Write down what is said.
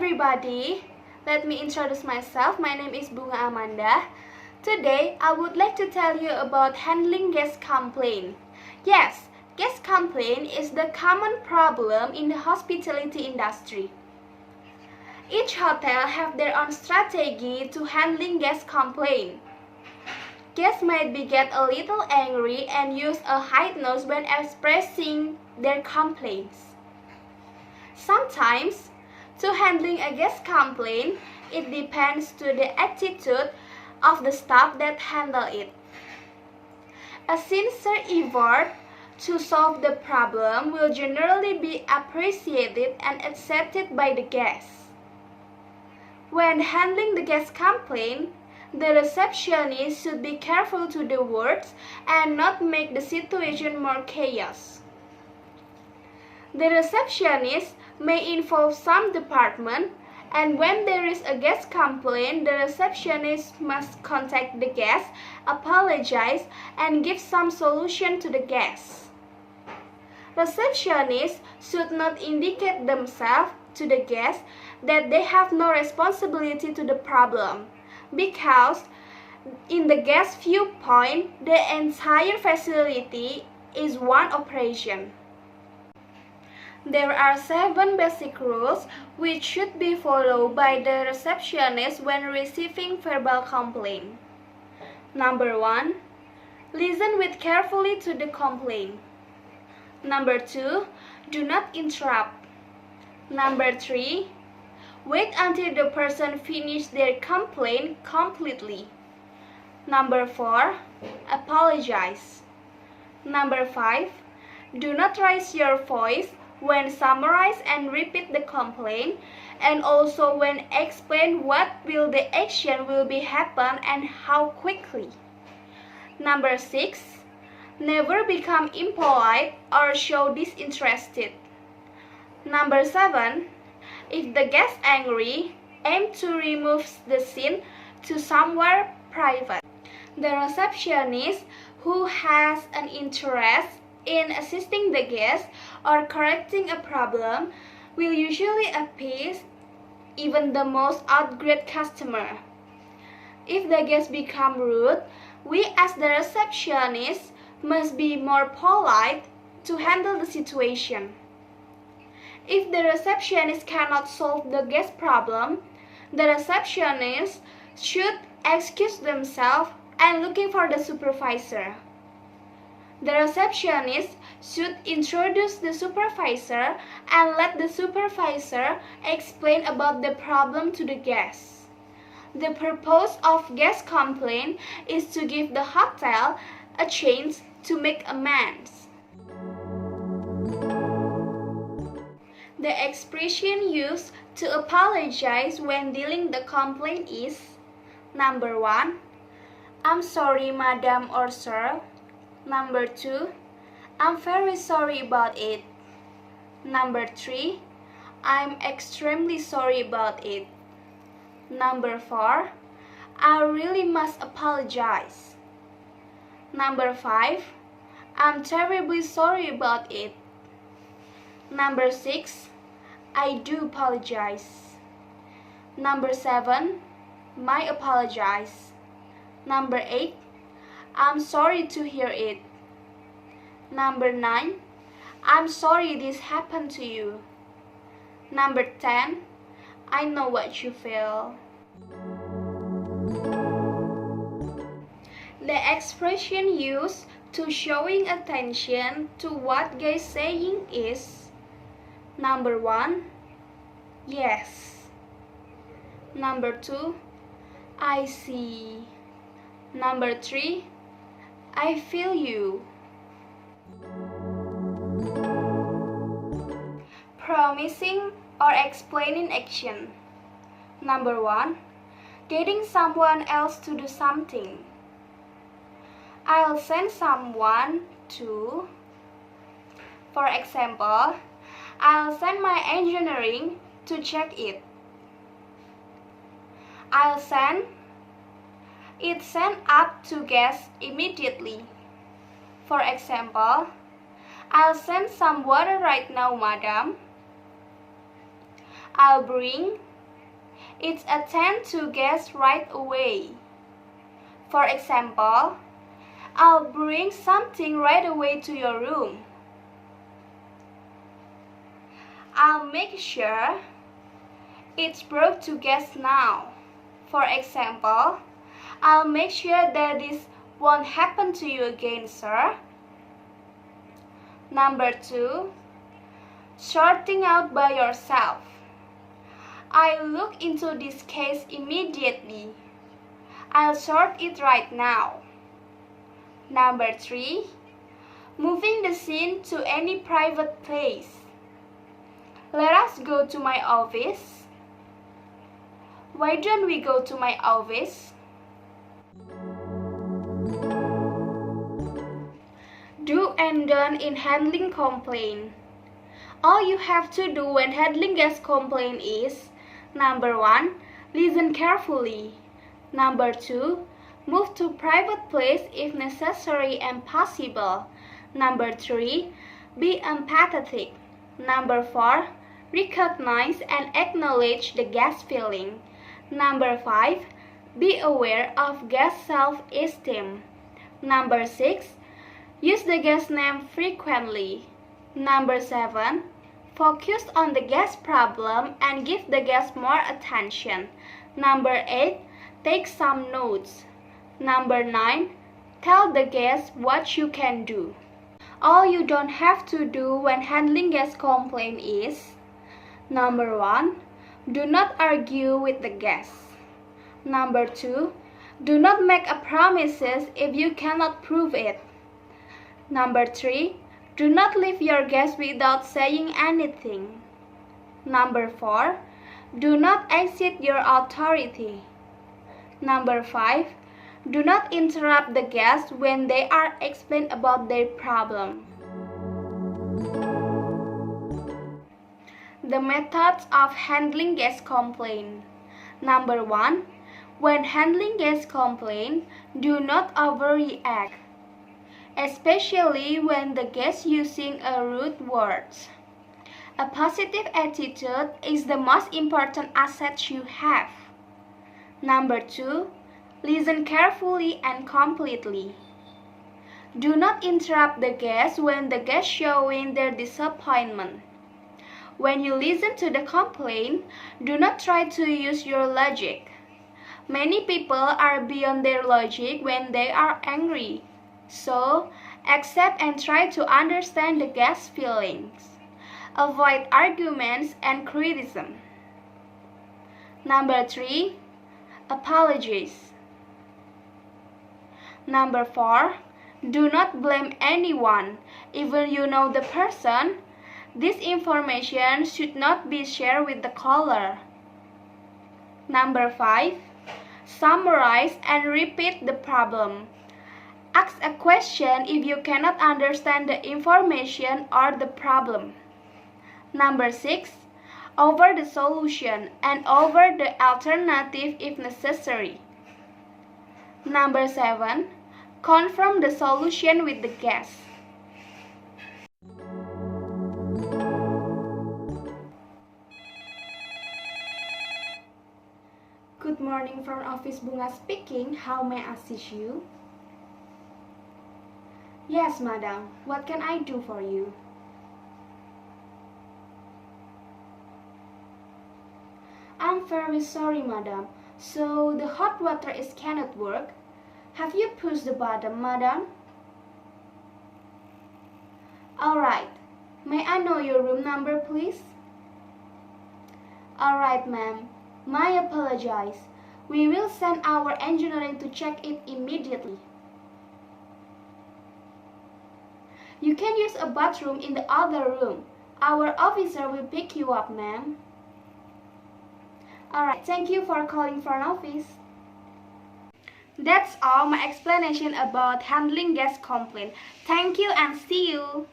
everybody, let me introduce myself. My name is Bunga Amanda. Today I would like to tell you about handling guest complaint. Yes, guest complaint is the common problem in the hospitality industry. Each hotel have their own strategy to handling guest complaint. Guests might get a little angry and use a high note when expressing their complaints. Sometimes, to handling a guest complaint, it depends to the attitude of the staff that handle it. A sincere effort to solve the problem will generally be appreciated and accepted by the guests. When handling the guest complaint, the receptionist should be careful to the words and not make the situation more chaos. The receptionist may involve some department, and when there is a guest complaint, the receptionist must contact the guest, apologize, and give some solution to the guest. Receptionists should not indicate themselves to the guest that they have no responsibility to the problem, because in the guest viewpoint, the entire facility is one operation. There are 7 basic rules which should be followed by the receptionist when receiving verbal complaint. Number 1. Listen with carefully to the complaint. Number 2. Do not interrupt. Number 3. Wait until the person finishes their complaint completely. Number 4. Apologize. Number 5. Do not raise your voice when summarize and repeat the complaint, and also when explain what will the action will be happen and how quickly. Number 6. Never become impolite or show disinterested. Number 7. If the guest angry, aim to remove the scene to somewhere private. The receptionist who has an interest in assisting the guest or correcting a problem will usually appease even the most outgrade customer. If the guest become rude, we as the receptionist must be more polite to handle the situation. If the receptionist cannot solve the guest problem, the receptionist should excuse themselves and looking for the supervisor. The receptionist should introduce the supervisor and let the supervisor explain about the problem to the guests. The purpose of guest complaint is to give the hotel a chance to make amends. The expression used to apologize when dealing the complaint is: Number 1. I'm sorry, madam or sir. Number 2. I'm very sorry about it. Number 3. I'm extremely sorry about it. Number 4. I really must apologize. Number 5. I'm terribly sorry about it. Number 6. I do apologize. Number 7. My apologize. Number 8. I'm sorry to hear it. Number 9. I'm sorry this happened to you. Number 10. I know what you feel. The expression used to showing attention to what guest saying is: Number 1. Yes. Number 2. I see. Number 3. I feel you. Promising or explaining action. Number 1. Getting someone else to do something. I'll send someone to. For example, I'll send my engineering to check it. I'll send it sent up to guests immediately. For example, I'll send some water right now, madam. I'll bring It's attend to guests right away. For example, I'll bring something right away to your room. I'll make sure it's brought to guests now. For example, I'll make sure that this won't happen to you again, sir. Number 2, sorting out by yourself. I'll look into this case immediately. I'll sort it right now. Number 3, moving the scene to any private place. Let us go to my office. Why don't we go to my office? Do and done in handling complaint. All you have to do when handling guest complaint is: Number 1, listen carefully. Number 2, move to private place if necessary and possible. Number 3, be empathetic. Number 4, recognize and acknowledge the guest feeling. Number 5, be aware of guest self-esteem. Number 6, use the guest name frequently. Number 7, focus on the guest problem and give the guest more attention. Number 8, take some notes. Number 9, tell the guest what you can do. All you don't have to do when handling guest complaint is: Number 1, do not argue with the guest. Number 2, do not make a promises if you cannot prove it. Number 3, do not leave your guest without saying anything. Number 4, do not exceed your authority. Number 5, do not interrupt the guest when they are explaining about their problem. The methods of handling guest complaint. Number 1, when handling guest complaint, do not overreact, especially when the guest using a rude words. A positive attitude is the most important asset you have. Number 2, listen carefully and completely. Do not interrupt the guest when the guest showing their disappointment. When you listen to the complaint, do not try to use your logic. Many people are beyond their logic when they are angry. So, accept and try to understand the guest's feelings. Avoid arguments and criticism. Number 3, apologies. Number 4, do not blame anyone, even you know the person. This information should not be shared with the caller. Number 5, summarize and repeat the problem. Ask a question if you cannot understand the information or the problem. Number 6, offer the solution and offer the alternative if necessary. Number 7, confirm the solution with the guest. Good morning, front office Bunga speaking. How may I assist you? Yes, madam. What can I do for you? I'm very sorry, madam. So the hot water cannot work. Have you pushed the button, madam? Alright. May I know your room number, please? Alright, ma'am. My apologies. We will send our engineering to check it immediately. You can use a bathroom in the other room. Our officer will pick you up, ma'am. Alright, thank you for calling front office. That's all my explanation about handling guest complaint. Thank you and see you.